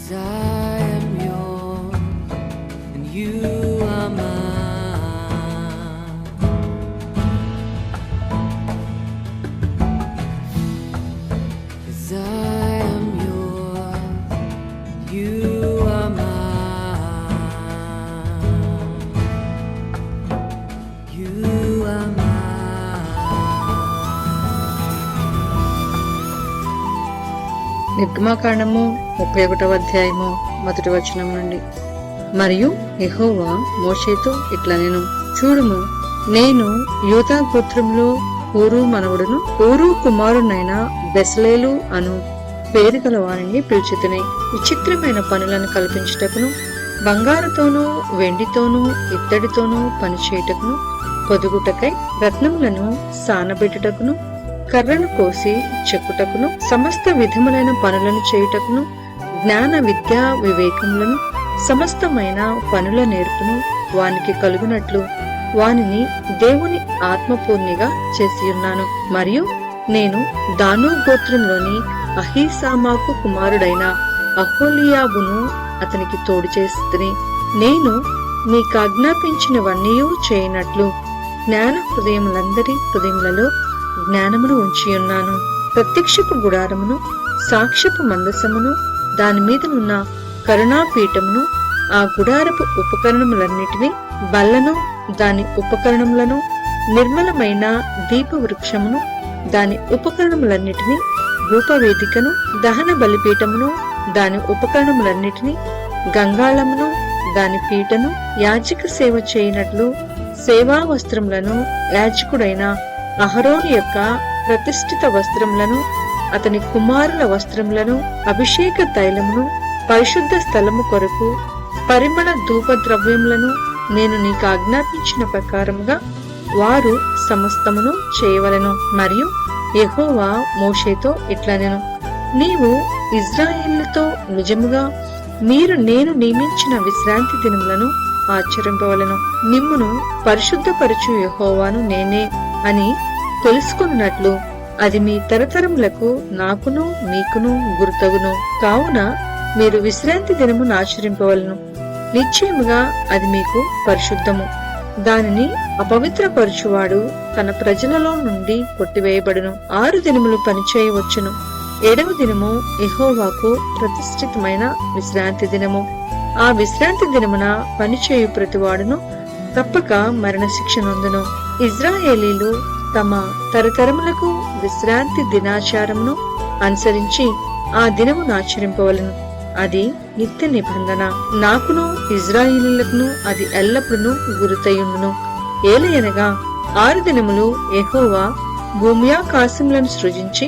'Cause I am yours and you are mine. 'Cause I am yours, you are mine. You are mine. నిర్గమాకాండము 31వ అధ్యాయము 1వ వచనం నుండి. మరియు యెహోవా మోషేతో ఇట్లా నేను చూడుము, నేను యూదా గోత్రంలో హూరు మనవడును హూరు కుమారునైన బెసలేలు అను పేరు గల వారిని పిలిచితిని. విచిత్రమైన పనులను కల్పించుటకును, బంగారుతోనూ వెండితోనూ ఇత్తడితోనూ పనిచేయుటకును, పొదుగుటకై రత్నములను సానబెట్టుటకును, కర్రను కోసి చెక్కుటకును, సమస్త విధములైన పనులను చేయుటకును, జ్ఞాన విద్యా వివేకములను సమస్తమైన పనుల నేర్పును వానికి కలుగునట్లు వానిని దేవుని ఆత్మపూర్ణిగా చేసియున్నాను. మరియు నేను దాను గోత్రంలోని అహీసామాకు కుమారుడైన అహోలియాబును అతనికి తోడు చేసితిని. నేను నీకాజ్ఞాపించినవన్నీ చేయనట్లు జ్ఞాన హృదయములందరి హృదయములలో జ్ఞానమును ఉంచియున్నాను. ప్రత్యక్షపు గుడారమును, సాక్ష్యపు మందసమును, దాని మీదనున్న కరుణాపీఠమును, ఆ గుడారపు ఉపకరణములన్నిటినీ, బల్లను, దాని ఉపకరణములను, నిర్మలమైన దీప వృక్షమును, దాని ఉపకరణములన్నిటినీ, రూపవేదికను, దహన బలిపీఠమును, దాని ఉపకరణములన్నిటినీ, గంగాళమును, దాని పీటను, యాజక సేవ చేయనట్లు సేవా వస్త్రములను, యాజకుడైన అహరోను యొక్క ప్రతిష్ఠిత వస్త్రములను, అతని కుమారుల వస్త్రములను, అభిషేక తైలమును, పరిశుద్ధ స్థలము కొరకు పరిమళ ధూప ద్రవ్యములను నేను నీకు ఆజ్ఞాపించిన ప్రకారముగా వారు సమస్తమును చేయవలెను. మరియు యెహోవా మోషేతో ఇట్లా నేను నీవు ఇజ్రాయేలుతో నిజముగా మీరు నేను నియమించిన విశ్రాంతి దినములను ఆచరింపవలెను. నిమ్మును పరిశుద్ధపరచు యెహోవాను నేనే అని తెలుసుకున్నట్లు అది మీ తరతరములకు నాకును మీకును గుర్తగును. కావున మీరు విశ్రాంతి దినమును ఆచరింపవలను. నిశ్చయముగా అది మీకు పరిశుద్ధము. దానిని అపవిత్రపరచువాడు తన ప్రజలలో నుండి కొట్టివేయబడును. 6 దినములు పనిచేయవచ్చును. 7వ దినము యెహోవాకు ప్రతిష్ఠితమైన విశ్రాంతి దినము. ఆ విశ్రాంతి దినమున పనిచేయు ప్రతివాడును తప్పక మరణశిక్ష నొందును. ఇజ్రాయేలీలు తమ తరతరములకు విశ్రాంతి దినాచారమును అనుసరించి ఆ దినమును ఆచరింపవలను. అది నిత్య నిబంధన. నాకును ఇజ్రాయేలీలకును అది ఎల్లప్పుడూ గుర్తయుండును. ఏలయనగా 6 దినములు యెహోవా భూమ్యాకాశములను సృజించి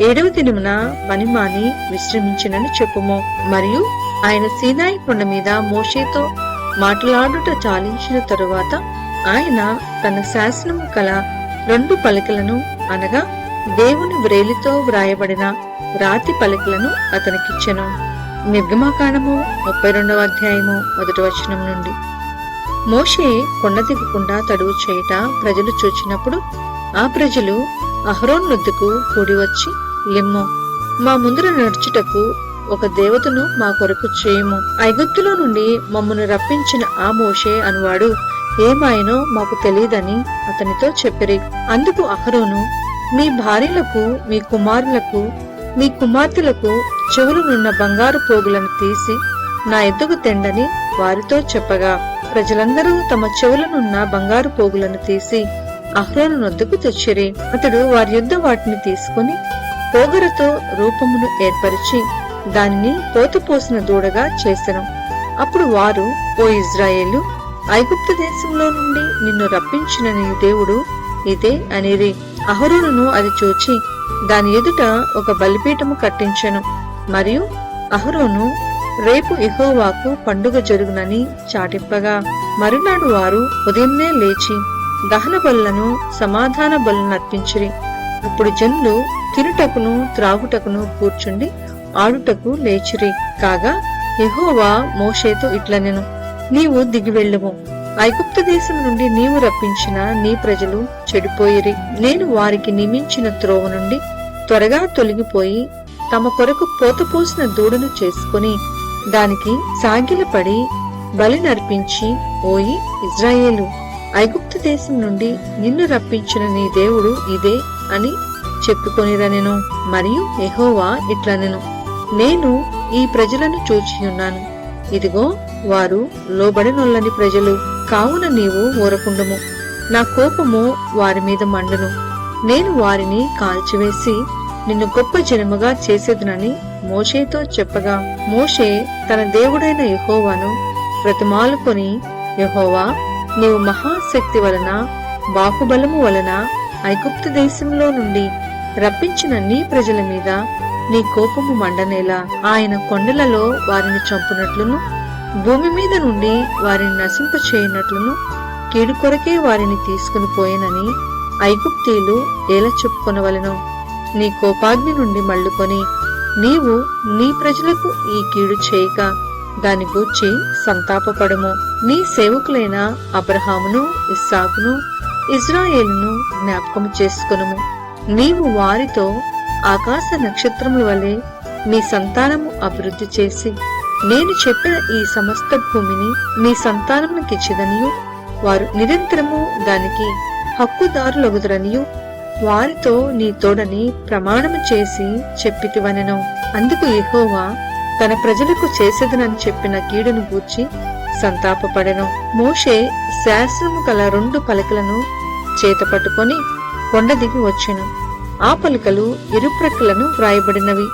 7వ దినమున పనిమాని విశ్రమించినని చెప్పుము. మరియు ఆయన సీనాయి కొండ మీద మోషేతో మాట్లాడుట చాలించిన తరువాత ఆయన తన శాసనము కల 2 పలకలను అనగా దేవుని వ్రేలితో వ్రాయబడిన రాతి పలకలను అతనికిచ్చెను. నిర్గమాకాండము 32వ అధ్యాయము 1వ వచనం నుండి. మోషే కొండ దిగకుండా తడువు చేయుట ప్రజలు చూచినప్పుడు ఆ ప్రజలు అహరోను వద్దకు కూడి వచ్చి, లెమ్ము, మా ముందర నడుచుటకు ఒక దేవతను మా కొరకు చేయుము. ఐగుప్తులో నుండి మమ్మను రప్పించిన ఆ మోషే అనువాడు ఏమాయనో మాకు తెలియదని అతనితో చెప్పిరి. అందుకు అహరోను, మీ భార్యలకు, మీ కుమారులకు, మీ కుమార్తెలకు చెవులనున్న బంగారు పోగులను తీసి నా ఎద్దుకు తెండని వారితో చెప్పగా ప్రజలందరూ తమ చెవులనున్న బంగారు పోగులను తీసి అహరోను నొద్దకు తెచ్చిరి. అతడు వారి యొద్ద వాటిని తీసుకుని పోగరతో రూపమును ఏర్పరిచి దానిని పోతపోసిన దూడగా చేసెను. అప్పుడు వారు, ఓ ఇజ్రాయేలు, ఐగుప్తు దేశంలో నుండి నిన్ను రప్పించిన నీ దేవుడు ఇదే అనిరి. అహరోనును అది చూచి దాని ఎదుట ఒక బలిపీఠము కట్టించెను. మరియు అహరోను రేపు యెహోవాకు పండుగ జరుగునని చాటింపగా మరునాడు వారు ఉదయంనే లేచి దహన బలులను సమాధాన బలులను అర్పించిరి. అప్పుడు జనులు తినుటకును త్రాగుటకును కూర్చుండి ఆడుటకు లేచిరి. కాగా యెహోవా మోషేతో ఇట్లనెను, నీవు దిగివెళ్ళుము. ఐగుప్తు దేశం నుండి నీవు రప్పించిన నీ ప్రజలు చెడిపోయిరి. నేను వారికి నియమించిన త్రోవ నుండి త్వరగా తొలగిపోయి తమ కొరకు పోతపోసిన దూడను చేసుకుని దానికి సాగిలపడి బలి నర్పించి, ఓయి ఇజ్రాయేలు, ఐగుప్తు దేశం నుండి నిన్ను రప్పించిన నీ దేవుడు ఇదే అని చెప్పుకొనిరనెను. మరియు యెహోవా ఇట్లనెను, నేను ఈ ప్రజలను చూచియున్నాను, ఇదిగో వారు లోబడినొల్లని ప్రజలు, కావున నీవు ఊరకుండుము. నా కోపము వారి మీద మండును, నేను వారిని కాల్చివేసి నిన్ను గొప్ప జనముగా చేసేదనని మోషేతో చెప్పగా, మోషే తన దేవుడైన యెహోవాను బ్రతిమాలుకొని, యెహోవా, నీవు మహాశక్తి వలన బాహుబలము వలన ఐగుప్తు దేశంలో నుండి రప్పించిన నీ ప్రజల మీద నీ కోపము మండనేలా ఆయన కొండలలో వారిని చంపునట్లును, భూమి మీద నుండి వారిని నశింపచేయనట్లును కీడు కొరకే వారిని తీసుకుని పోయేనని ఐగుప్తీయులు ఎలా చెప్పుకొనవలెను. నీ కోపాగ్ని నుండి మళ్ళుకొని నీవు నీ ప్రజలకు ఈ కీడు చేయక దాని గూర్చి సంతాపపడము. నీ సేవకులైన అబ్రహామును, ఇస్సాకును, ఇజ్రాయేలును జ్ఞాపకము చేసుకొనుము. నీవు వారితో ఆకాశ నక్షత్రముల వలె మీ సంతానము అభివృద్ధి చేసి, నేను చెప్పిన ఈ సమస్త భూమిని మీ సంతానముకిచ్చిదనియు, వారు నిరంతరము దానికి హక్కుదారులగుదురనియు వారితో నీ తోడని ప్రమాణము చేసి చెప్పితివనెను. అందుకు యెహోవా తన ప్రజలకు చేసేదనని చెప్పిన కీడును గూర్చి సంతాపపడెను. మోషే శాస్త్రము గల 2 పలకలను చేత పట్టుకొని కొండ దిగి వచ్చెను. ఆ పలకలు ఇరుప్రక్కలను వ్రాయబడినవి,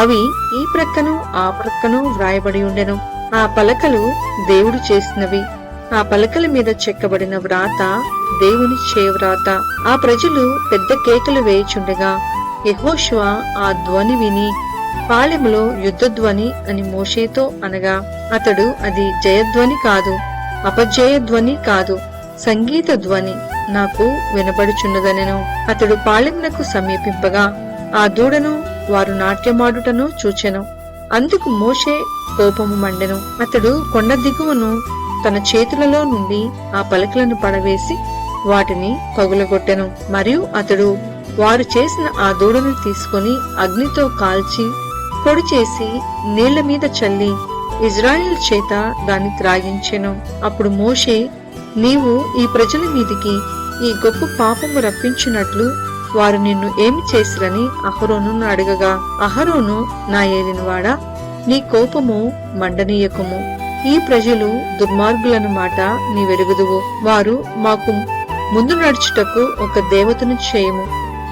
అవి ఈ ప్రక్కను ఆ ప్రక్కను వ్రాయబడి ఉండెను. ఆ పలకలు దేవుడు చేసినవి, ఆ పలకల మీద చెక్కబడిన వ్రాత దేవుని చేవ్రాత. ఆ ప్రజలు పెద్ద కేకలు వేయుచుండగా యెహోషువ ఆ ధ్వని విని, పాళెములో యుద్ధధ్వని అని మోషేతో అనగా, అతడు అది జయధ్వని కాదు, అపజయధ్వని కాదు, సంగీత ధ్వని నాకు వినబడుచున్నదనెను. అతడు పాళెమునకు సమీపింపగా ఆ దూడను వారు నాట్యమాడుటను చూచెను. అందుకు మోషే కోపము మండెను. అతడు కొండ దిగువను తన చేతులలో నుండి ఆ పలకలను పడవేసి వాటిని పగులగొట్టెను. మరియు అతడు వారు చేసిన ఆ దూడను తీసుకుని అగ్నితో కాల్చి పొడి చేసి నీళ్ల మీద చల్లి ఇజ్రాయేల్ చేత దాన్ని త్రాగించెను. అప్పుడు మోషే, నీవు ఈ ప్రజల మీదికి ఈ గొప్ప పాపము రప్పించినట్లు వారు నిన్ను ఏమి చేసిరని అహరోనును అడగగా, అహరోను, నా ఏలినవాడా, నీ కోపము మండనీయకము. ఈ ప్రజలు దుర్మార్గులను మాట నీవెరుగుదువు. వారు మాకు ముందు నడుచుటకు ఒక దేవతను చేయము,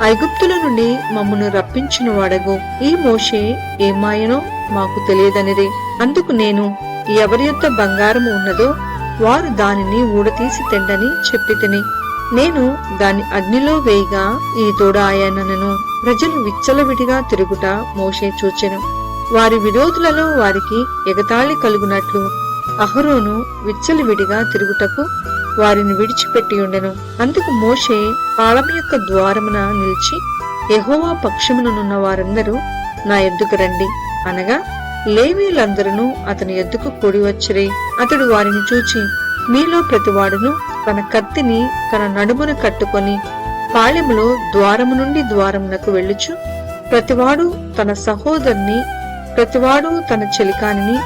ఐగుప్తుల నుండి మమ్మను రప్పించిన వాడగు ఈ మోషే ఏమాయనో మాకు తెలియదనిది. అందుకు నేను, ఎవరి యొద్ద బంగారము ఉన్నదో వారు దానిని ఊడతీసి తెండని చెప్పితిని. నేను దాన్ని అగ్నిలో వేయగా ఈ తోడ ఆయనను. ప్రజలు విచ్చలవిడిగా తిరుగుట మోషే చూచెను. వారి విరోధులలో వారికి ఎగతాళి కలుగునట్లు అహరోను విచ్చలవిడిగా తిరుగుటకు వారిని విడిచిపెట్టి ఉండెను. అందుకు మోషే పాళెము యొక్క ద్వారమున నిలిచి, యెహోవా పక్షముననున్న వారందరూ నా ఎద్దుకు రండి అనగా, లేవీయులందరూ అతని ఎద్దుకు కూడి వచ్చిరి. అతడు వారిని చూచి, మీలో ప్రతివాడును తన కత్తిని తన నడుమున కట్టుకొని పాళెములో ద్వారము నుండి ద్వారమునకు వెళ్ళుచు, ప్రతివాడు తన సహోదరుని, ప్రతివాడు తన చెలికానిని,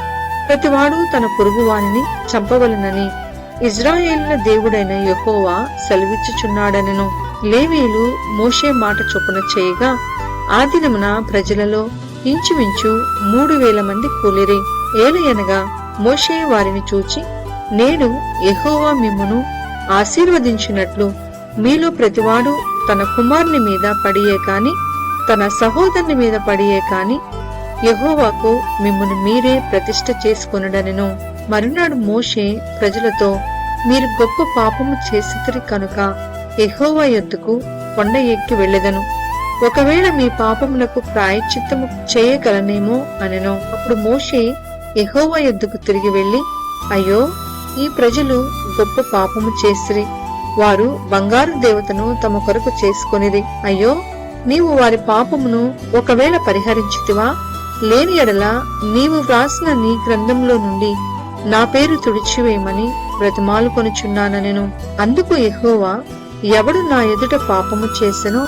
ప్రతివాడు తన పొరుగువానిని చంపవలనని ఇజ్రాయేలుల దేవుడైన యెహోవా సెలవిచ్చుచున్నాడనెను. లేవీయులు మోషే మాట చొప్పున చేయగా ఆ దినమున ప్రజలలో ఇంచుమించు 3,000 మంది కూలిరి. ఏలయనగా మోషే వారిని చూచి, నేడు యెహోవా మిమ్మును ఆశీర్వదించినట్లు మీలో ప్రతివాడు తన కుమారుని మీద పడియే కాని, తన సహోదరుని మీద పడియే కాని యెహోవాకు మిమ్మును మీరే ప్రతిష్ఠ చేసుకొనుడనెను. మరునాడు మోషే ప్రజలతో, మీరు గొప్ప పాపము చేసితిరి కనుక యెహోవా యొద్దకు కొండ ఎక్కి వెళ్ళెదను. ఒకవేళ మీ పాపములకు ప్రాయశ్చిత్తము చేయగలనేమో అనెను. అప్పుడు మోషే యెహోవా యొద్దకు తిరిగి వెళ్లి, అయ్యో, ఈ ప్రజలు గొప్ప పాపము చేసిరి, వారు బంగారు దేవతను తమ కొరకు చేసుకొనిది. అయ్యో, నీవు వారి పాపమును ఒకవేళ పరిహరించితివా? లేని ఎడల నీవు వ్రాసిన నీ గ్రంథంలో నుండి నా పేరు తుడిచివేయమని బ్రతిమాలుకొనుచున్నానెను. అందుకు యెహోవా, ఎవడు నా ఎదుట పాపము చేసెనో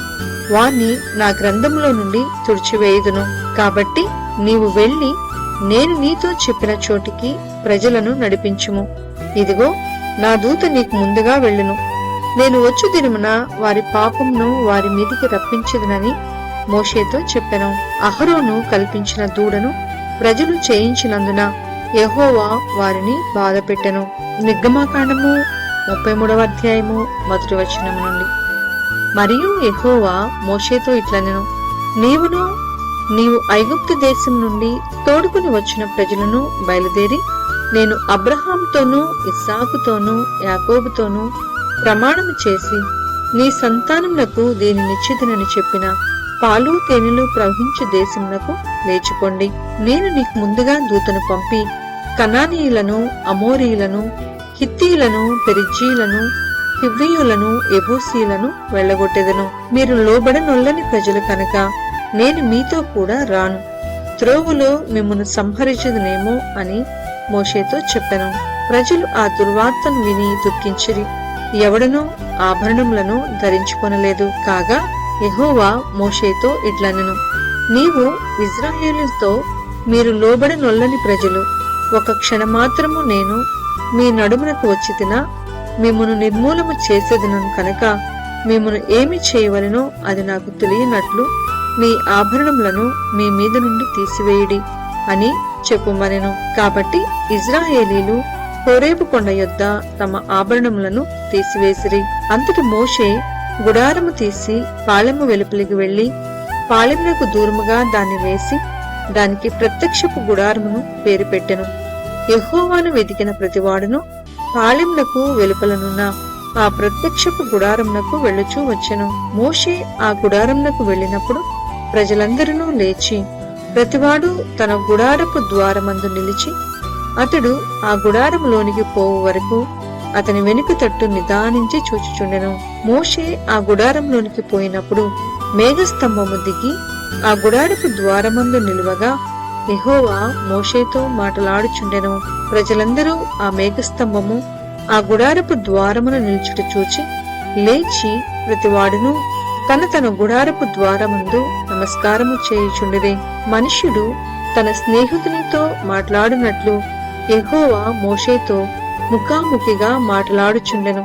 వాణ్ణి నా గ్రంథంలో నుండి తుడిచివేయుదును. కాబట్టి నీవు వెళ్లి నేను నీతో చెప్పిన చోటికి ప్రజలను నడిపించుము. ఇదిగో నా దూత నీకు ముందుగా వెళ్ళును. నేను వచ్చు దినమున వారి పాపమును వారి మీదికి రప్పించదునని మోషేతో చెప్పెను. అహరోను కల్పించిన దూడను ప్రజలు చేయించినందున యెహోవా వారిని బాధపెట్టెను. నిర్గమాకాండము 33వ అధ్యాయము 1వ వచనం నుండి. మరియు యెహోవా మోషేతో ఇట్లనెను, నీవు ఐగుప్తు దేశం నుండి తోడుకుని వచ్చిన ప్రజలను బయలుదేరి నేను అబ్రహాముతోనూ ఇస్సాకుతోనూ యాకోబుతోనూ ప్రమాణము చేసి నీ సంతానమునకు దీనినిచ్చితినని చెప్పిన పాలు తేనెలు ప్రవహించు దేశమునకు లేచిపోండి. నేను నీకు ముందుగా దూతను పంపి కనానీయులను, అమోరీయులను, హిత్తీయులను, పెరిజ్జీయులను, హివ్వీయులను, యెబూసీయులను వెళ్ళగొట్టెదను. మీరు లోబడనొల్లని ప్రజలు కనుక నేను మీతో కూడా రాను. త్రోవలో మిమ్మును సంహరించదునేమో అని మోషేతో చెప్పెను. ప్రజలు ఆ దుర్వార్తను విని దుఃఖించిరి. ఎవడనూ ఆభరణములను ధరించుకొనలేదు. కాగా యెహోవా మోషేతో ఇట్లనెను, నీవు ఇశ్రాయేలుతో మీరు లోబడనొల్లని ప్రజలు, ఒక క్షణమాత్రము నేను మీ నడుమునకు వచ్చి తినా మిమ్మును నిర్మూలము చేసేదను కనుక మిమ్మును ఏమి చేయవలెనో అది నాకు తెలియనట్లు మీ ఆభరణములను మీ మీద నుండి తీసివేయుడి అని చెప్పుమనెను. కాబట్టి ఇశ్రాయేలీలు హోరేబు కొండ యొద్ద తమ ఆభరణములను తీసివేసిరి. అంతటి మోషే గుడారము తీసి పాళెము వెలుపలికి వెళ్లి పాళెమునకు దూరముగా దాన్ని వేసి దానికి ప్రత్యక్షపు గుడారమును పేరు పెట్టెను. యెహోవాను వెదికిన ప్రతివాడును పాళెమునకు వెలుపలనున్న ఆ ప్రత్యక్షపు గుడారమునకు వెళ్ళుచూ వచ్చెను. మోషే ఆ గుడారమునకు వెళ్ళినప్పుడు ప్రజలందరూ లేచి ప్రతివాడు తన గుడారపు ద్వారమందు నిలిచి అతడు ఆ గుడారములోనికి పోవు వరకు అతని వెనుక తట్టు నిదానించి చూచుచుండెను. మోషే ఆ గుడారంలోనికి పోయినప్పుడు మేఘస్తంభము దిగి ఆ గుడారపు ద్వారమందు నిలువగా యెహోవా మోషేతో మాటలాడుచుండెను. ప్రజలందరూ ఆ మేఘస్తంభము ఆ గుడారపు ద్వారమును నిలుచుట చూచి లేచి ప్రతివాడును తన గుడారపు ద్వారముందు నమస్కారము చేయుచుండిరి. మనుష్యుడు తన స్నేహితునితో మాట్లాడినట్లు యెహోవా మోషేతో ముఖాముఖిగా మాట్లాడుచుండెను.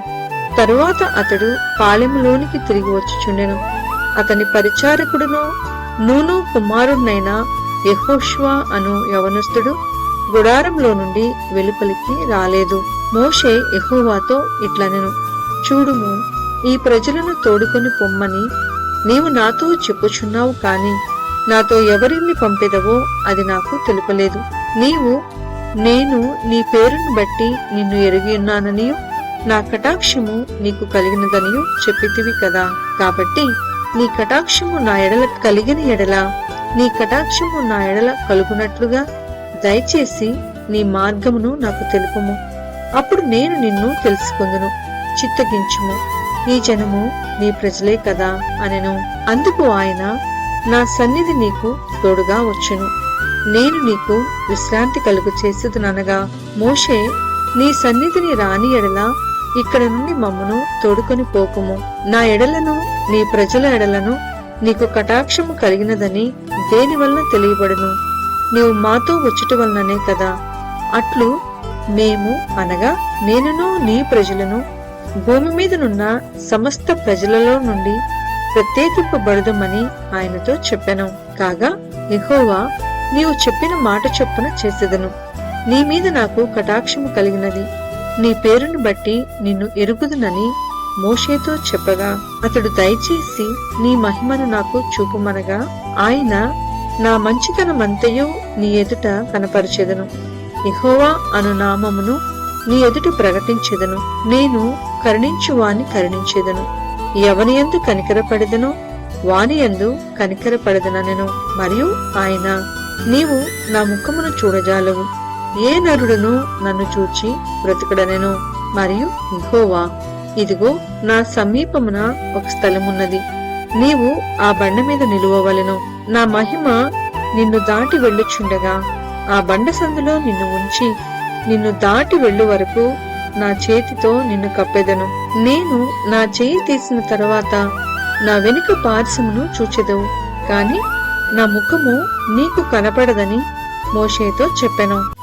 తరువాత అతడు పాళెములోనికి తిరిగి వచ్చుచుండెను. అతని పరిచారకుడును నూను కుమారుడైన యెహోషువ అను యవనస్తుడు గుడారంలో నుండి వెలుపలికి రాలేదు. మోషే యెహోవాతో ఇట్లనెను, చూడుము, ఈ ప్రజలను తోడుకొని పొమ్మని నీవు నాతో చెప్పుచున్నావు, కాని నాతో ఎవరిని పంపెదవో అది నాకు తెలుపలేదు. నేను నీ పేరును బట్టి నిన్ను ఎరిగి ఉన్నాననియు నా కటాక్షము నీకు కలిగినదనియు చెప్పితివి కదా. కాబట్టి నీ కటాక్షము నా ఎడల కలిగిన ఎడల నీ కటాక్షము నా ఎడల కలుగునట్లుగా దయచేసి నీ మార్గమును నాకు తెలుపుము. అప్పుడు నేను నిన్ను తెలుసుకొందును. చిత్తగించుము, ఈ జనము నీ ప్రజలే కదా అనెను. అందుకు ఆయన, నా సన్నిధి నీకు తోడుగా వచ్చును, నేను నీకు విశ్రాంతి కలుగు చేసేదనగా మోషే, నీ సన్నిధిని రాని ఎడల ఇక్కడ నుండి మమ్మను తోడుకొని పోకుము. నా ఎడలను నీ ప్రజల ఎడలను నీకు కటాక్షము కలిగినదని దేనివల్ల తెలియబడును? నీవు మాతో వచ్చుట వలననే కదా. అట్లు మేము అనగా నేనును నీ ప్రజలను భూమి మీదనున్న సమస్త ప్రజలలో నుండి ప్రత్యేకింపబడదుమని ఆయనతో చెప్పెను. కాగా యెహోవా, నీవు చెప్పిన మాట చొప్పున చేసెదను. నీ మీద నాకు కటాక్షము కలిగినది, నీ పేరును బట్టి నిన్ను ఎరుగుదునని మోషేతో చెప్పగా అతడు, దయచేసి నీ మహిమను నాకు చూపుమనగా ఆయన, నా మంచితనమంతయు నీ ఎదుట కనపరచెదను, యెహోవా అను నామమును నీ ఎదుట ప్రకటించెదను. నేను కరుణించువాని కరుణించెదను, ఎవనియందు కనికరపడెదనో వానియందు కనికరపడదనెను. మరియు ఆయన, నీవు నా ముఖమును చూడజాలవు, ఏ నరుడును నన్ను చూచి బ్రతుకడనెను. మరియు యెహోవా, ఇదిగో నా సమీపమున ఒక స్థలమున్నది, నీవు ఆ బండ మీద నిలువవలెను. నా మహిమ నిన్ను దాటి వెళ్ళుచుండగా ఆ బండ సందులో నిన్ను ఉంచి నిన్ను దాటి వెళ్ళు వరకు నా చేతితో నిన్ను కప్పెదను. నేను నా చేయి తీసిన తరువాత నా వెనుక పార్శ్వమును చూచెదవు, కాని నా ముఖము నీకు కనపడదని మోషేతో చెప్పెను.